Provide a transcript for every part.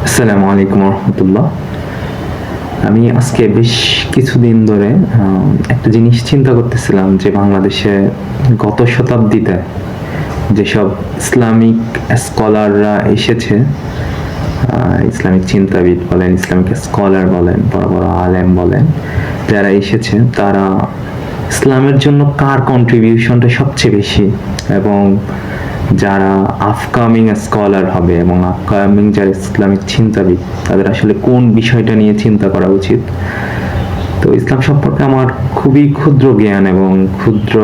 আসসালামু আলাইকুম রহমতুল্লাহ। আমি আজকে বেশ কিছুদিন ধরে একটা জিনিস চিন্তা করতেছিলাম যে বাংলাদেশে গত শতাব্দীতে যেসব ইসলামিক স্কলাররা এসেছে, ইসলামিক চিন্তাবিদ বলেন, ইসলামিক স্কলার বলেন, বড় বড় আলেম বলেন, যারা এসেছে তারা ইসলামের জন্য কার কন্ট্রিবিউশনটা সবচেয়ে বেশি, এবং যারা আপকামিং স্কলার হবে এবং আপকামিং যারা ইসলামিক চিন্তাবিদ তাদের আসলে কোন বিষয়টা নিয়ে চিন্তা করা উচিত। তো ইসলাম সম্পর্কে আমার খুবই ক্ষুদ্র জ্ঞান এবং ক্ষুদ্র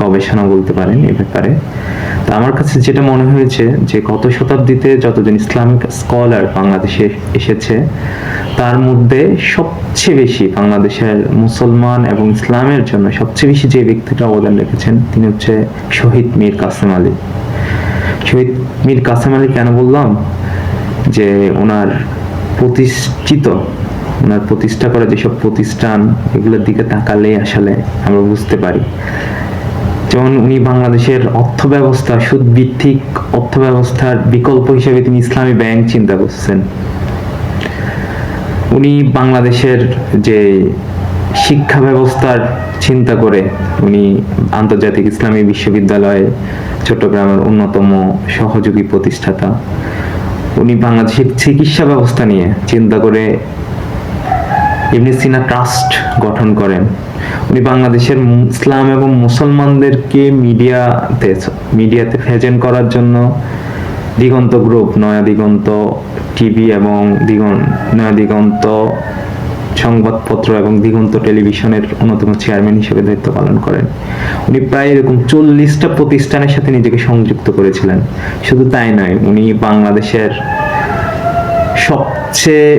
গবেষণা বলতে পারেন এ ব্যাপারে। তো আমার কাছে যেটা মনে হয়েছে যে গত শতাব্দীতে যতজন ইসলামিক স্কলার বাংলাদেশে এসেছে তার মধ্যে সবচেয়ে বেশি বাংলাদেশের মুসলমান এবং ইসলামের জন্য সবচেয়ে বেশি যে ব্যক্তিটা অবদান রেখেছেন তিনি হচ্ছে শহীদ মীর কাসেম আলী। শহীদ মীর কাসেম আলী কেন বললাম, যে ওনার প্রতিষ্ঠা করা যেসব প্রতিষ্ঠান এগুলোর দিকে তাকালে আসলে আমরা বুঝতে পারি। যেমন উনি বাংলাদেশের অর্থ ব্যবস্থা, সুদ ভিত্তিক অর্থ ব্যবস্থার বিকল্প হিসেবে তিনি ইসলামী ব্যাংক চিন্তা করছেন। উনি বাংলাদেশের যে শিক্ষা ব্যবস্থার চিন্তা করে উনি আন্তর্জাতিক ইসলামী বিশ্ববিদ্যালয় চট্টগ্রামের অন্যতম সহযোগী প্রতিষ্ঠাতা। উনি বাংলাদেশের চিকিৎসা ব্যবস্থা নিয়ে চিন্তা করে ইবনে সিনা ট্রাস্ট গঠন করেন। উনি বাংলাদেশের ইসলাম এবং মুসলমানদেরকে মিডিয়াতে প্রেজেন্ট করার জন্য দিগন্ত গ্রুপ, নয়া দিগন্ত টিভি এবং নয়া দিগন্ত সংবাদপত্র এবং দিগন্ত টেলিভিশনের অন্যতম চেয়ারম্যান হিসেবে দায়িত্ব পালন করেন। উনি প্রায় এরকম 40টা প্রতিষ্ঠানের সাথে নিজেকে সংযুক্ত করেছিলেন। শুধু তাই নয়, উনি বাংলাদেশের সবচেয়ে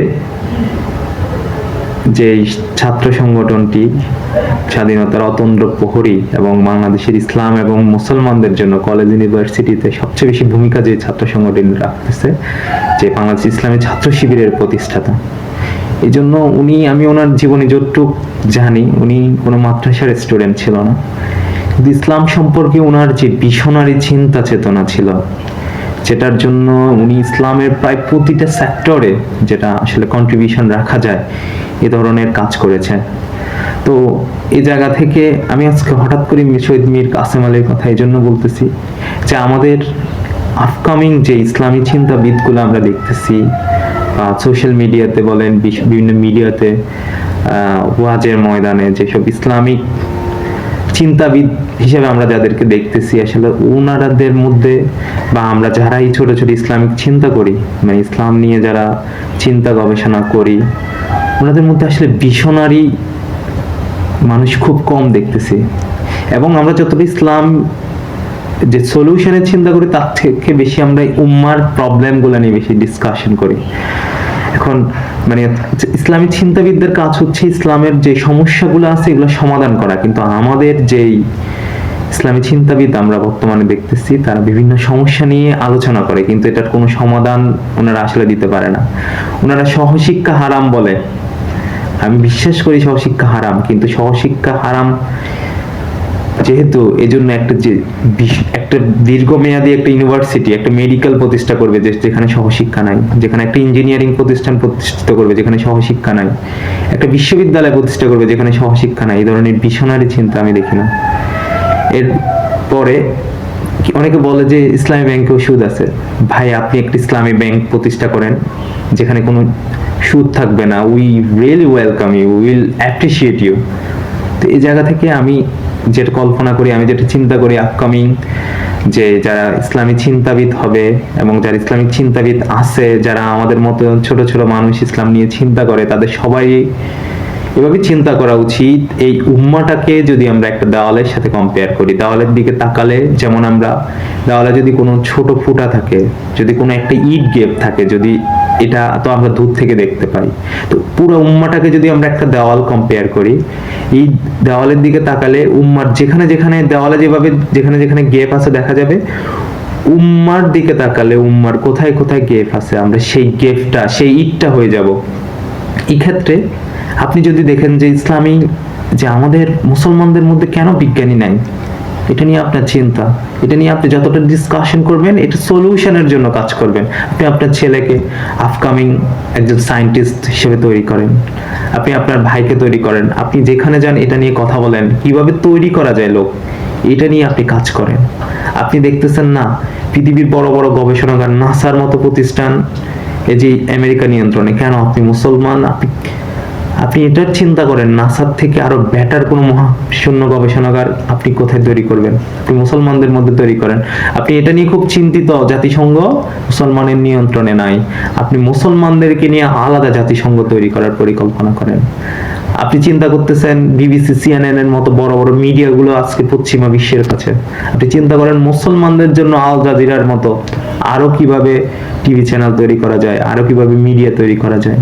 যে ছাত্র সংগঠনটি স্বাধীনতার অতন্দ্র প্রহরী এবং বাংলাদেশের ইসলাম এবং মুসলমানদের জন্য কলেজ ইউনিভার্সিটিতে সবচেয়ে বেশি ভূমিকা যে ছাত্র সংগঠন রাখতেছে, যে বাংলাদেশ ইসলামী ছাত্র শিবিরের প্রতিষ্ঠাতা। এই জন্য আমি ওনার জীবনে যতটুক জানি, উনি কোনো মাদ্রাসার স্টুডেন্ট ছিল না, কিন্তু ইসলাম সম্পর্কে ওনার যে ভিশনারি চিন্তা চেতনা ছিল, যেটার জন্য উনি ইসলামের প্রায় প্রতিটা সেক্টরে যেটা আসলে কন্ট্রিবিউশন রাখা যায় এ ধরনের কাজ করেছে। তো এই জায়গা থেকে আমি আজকে হঠাৎ করে শহীদ মীর কাসেম আলীর কথা এই জন্য বলতেছি যে আমাদের আপকামিং যে ইসলামী চিন্তাবিদগুলো আমরা দেখতেছি সোশ্যাল মিডিয়াতে বলেন, বিভিন্ন মিডিয়াতে, ওয়াজের ময়দানে যেসব ইসলামিক চিন্তাবিদ হিসেবে আমরা যাদেরকে দেখতেছি, আসলে ওনাদের মধ্যে বা আমরা যারা এই ছোট ছোট ইসলামিক চিন্তা করি, মানে ইসলাম নিয়ে যারা চিন্তা গবেষণা করি, ওনাদের মধ্যে আসলে ভিশনারি মানুষ খুব কম দেখতেছি। এবং আমরা যতটা ইসলাম যে সলিউশনের চিন্তা করি তার থেকে বেশি আমরা উম্মার প্রবলেমগুলো নিয়ে বেশি ডিসকাশন করি। এখন মানে ইসলামী চিন্তাবিদদের কাজ হচ্ছে ইসলামের যে সমস্যাগুলো আছে এগুলো সমাধান করা, কিন্তু আমাদের যেই ইসলামী চিন্তাবিদ আমরা বর্তমানে দেখতেছি তারা বিভিন্ন সমস্যা নিয়ে আলোচনা করে, কিন্তু এটার কোনো সমাধান ওনারা আসলে দিতে পারে না। ওনারা সহশিক্ষা হারাম বলে, আমি বিশ্বাস করি সহশিক্ষা হারাম, কিন্তু সহশিক্ষা হারাম যেহেতু এজন্য একটা দীর্ঘমেয়াদী একটা ইউনিভার্সিটি, একটা মেডিকেল প্রতিষ্ঠা করবে যেখানে সহশিক্ষা নাই, যেখানে একটা ইঞ্জিনিয়ারিং প্রতিষ্ঠান প্রতিষ্ঠিত করবে যেখানে সহশিক্ষা নাই, একটা বিশ্ববিদ্যালয় প্রতিষ্ঠা করবে যেখানে সহশিক্ষা নাই, এই ধরনের ভিশনারি চিন্তা আমি দেখি না। এরপরে অনেকে বলে যে ইসলামী ব্যাংকেও সুদ আছে। ভাই, আপনি একটা ইসলামী ব্যাংক প্রতিষ্ঠা করেন যেখানে কোনো সুদ থাকবে না, we really welcome you, will appreciate you. তো এই জায়গা থেকে আমি যেটা কল্পনা করি, আমি যেটা চিন্তা করি, আপকামিং যে যারা ইসলামী চিন্তাবিদ হবে এবং যারা ইসলামিক চিন্তাবিদ আছে, যারা আমাদের মতো ছোট ছোট মানুষ ইসলাম নিয়ে চিন্তা করে, তাদের সবাই এভাবে চিন্তা করা উচিত। এই উম্মাটাকে যদি আমরা একটা দেওয়ালের সাথে কম্পেয়ার করি, দেওয়ালের দিকে তাকালে যেমন আমরা দেওয়ালে যদি কোনো ছোট ফুটা থাকে, যদি কোনো একটা ইট গেপ থাকে, যদি এটা তো আমরা দূর থেকে দেখতে পাই, তো পুরো উম্মাটাকে যদি আমরা একটা দেওয়াল কম্পেয়ার করি, এই দেওয়ালের দিকে তাকালে উম্মার যেখানে যেখানে দেওয়ালে যেভাবে যেখানে যেখানে গেপ আছে দেখা যাবে, উম্মার দিকে তাকালে উম্মার কোথায় কোথায় গেপ আছে আমরা সেই গেপটা, সেই ইটটা হয়ে যাব। এই ক্ষেত্রে আপনি যদি দেখেন যে ইসলামী যে আমাদের মুসলমানদের মধ্যে কেন বিজ্ঞানী নাই, এটা নিয়ে আপনার চিন্তা, এটা নিয়ে আপনি যতটা ডিসকাশন করবেন, এটা সলিউশনের জন্য কাজ করবেন। আপনি আপনার ছেলেকে আপকামিং একজন সায়েন্টিস্ট হিসেবে তৈরি করেন, আপনি আপনার ভাইকে তৈরি করেন, আপনি যেখানে যান এটা নিয়ে কথা বলেন, কিভাবে তৈরি করা যায় লোক, এটা নিয়ে আপনি কাজ করেন। আপনি দেখতেছেন না পৃথিবীর বড় বড় গবেষণাগার, নাসার মতো প্রতিষ্ঠান এই যে আমেরিকা নিয়ন্ত্রণে, কেন? আপনি মুসলমান, আপনি এটা চিন্তা করেন, নাসার থেকে আরো বেটার কোনো মহাশূন্য গবেষণাগার আপনি কোথায় তৈরি করবেন? আপনি মুসলমানদের মধ্যে তৈরি করেন। আপনি এটা নিয়ে খুব চিন্তিত, জাতিসংঘ মুসলমানের নিয়ন্ত্রণে নাই, আপনি মুসলমানদেরকে নিয়ে আলাদা জাতিসংঘ তৈরি করার পরিকল্পনা করেন। আপনি চিন্তা করতেছেন বিবিসি, সিএনএন এর মতো বড় বড় মিডিয়াগুলো আজকে পশ্চিমা বিশ্বের কাছে, আপনি চিন্তা করেন মুসলমানদের জন্য আল জাজিরার মতো আরো কিভাবে টিভি চ্যানেল তৈরি করা যায়, আরো কিভাবে মিডিয়া তৈরি করা যায়।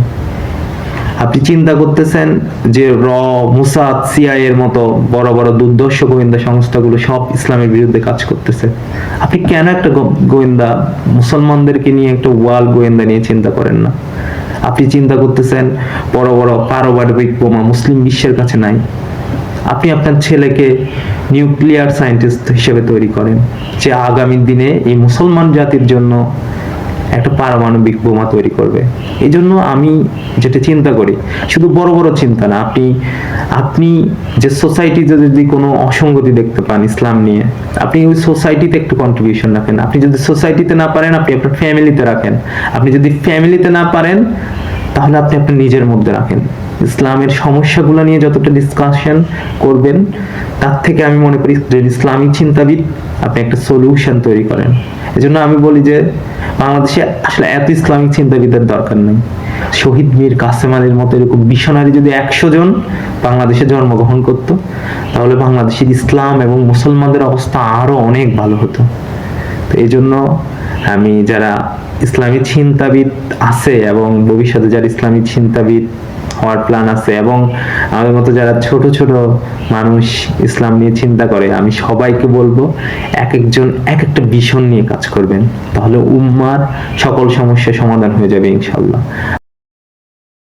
আপনি চিন্তা করতেছেন যে মুসাদ, সিআই এর মতো বড় বড় দুর্ধর্ষ গোয়েন্দা সংস্থাগুলো সব ইসলামের বিরুদ্ধে কাজ করতেছে। আপনি কেন একটা গোয়েন্দা মুসলমানদেরকে নিয়ে, একটা ওয়ার্ল্ড গোয়েন্দা নিয়ে চিন্তা করেন না? আপনি চিন্তা করতেছেন বড় বড় পারমাণবিক বোমা মুসলিম বিশ্বের কাছে নাই, আপনি আপনার ছেলেকে নিউক্লিয়ার সায়েন্টিস্ট হিসেবে তৈরি করেন, যে আগামী দিনে এই মুসলমান জাতির জন্য একটা পারমাণবিক বোমা তৈরি করবে। এই জন্য আমি যেটা চিন্তা করি, শুধু বড় বড় চিন্তা না, আপনি যে সোসাইটিতে যদি কোনো অসঙ্গতি দেখতে পান ইসলাম নিয়ে, আপনি ওই সোসাইটিতে একটু কন্ট্রিবিউশন রাখেন। আপনি যদি সোসাইটিতে না পারেন, আপনি আপনার ফ্যামিলিতে রাখেন। আপনি যদি ফ্যামিলিতে না পারেন, তাহলে আপনি আপনার নিজের মধ্যে রাখেন। ইসলামের সমস্যাগুলো নিয়ে যতটা ডিসকাশন করবেন, তার থেকে আমি মনে করি যে ইসলামিক চিন্তাবিদ আপনি একটা সলিউশন তৈরি করেন। এজন্য আমি বলি যে বাংলাদেশে আসলে এত ইসলামিক চিন্তাবিদের দরকার নেই। শহীদ মীর কাসেম আলীর মতো এরকম মিশনারি যদি 100 জন বাংলাদেশে জন্মগ্রহণ করত, তাহলে বাংলাদেশের ইসলাম এবং মুসলমানদের অবস্থা আরো অনেক ভালো হতো। তো এই জন্য আমি যারা ইসলামী চিন্তাবিদ আছে এবং ভবিষ্যতে যারা ইসলামী চিন্তাবিদ হওয়ার প্ল্যান আছে, এবং আমাদের মতো যারা ছোট ছোট মানুষ ইসলাম নিয়ে চিন্তা করে, আমি সবাইকে বলবো এক একজন এক একটা ভিশন নিয়ে কাজ করবেন, তাহলে উম্মার সকল সমস্যার সমাধান হয়ে যাবে ইনশাআল্লাহ।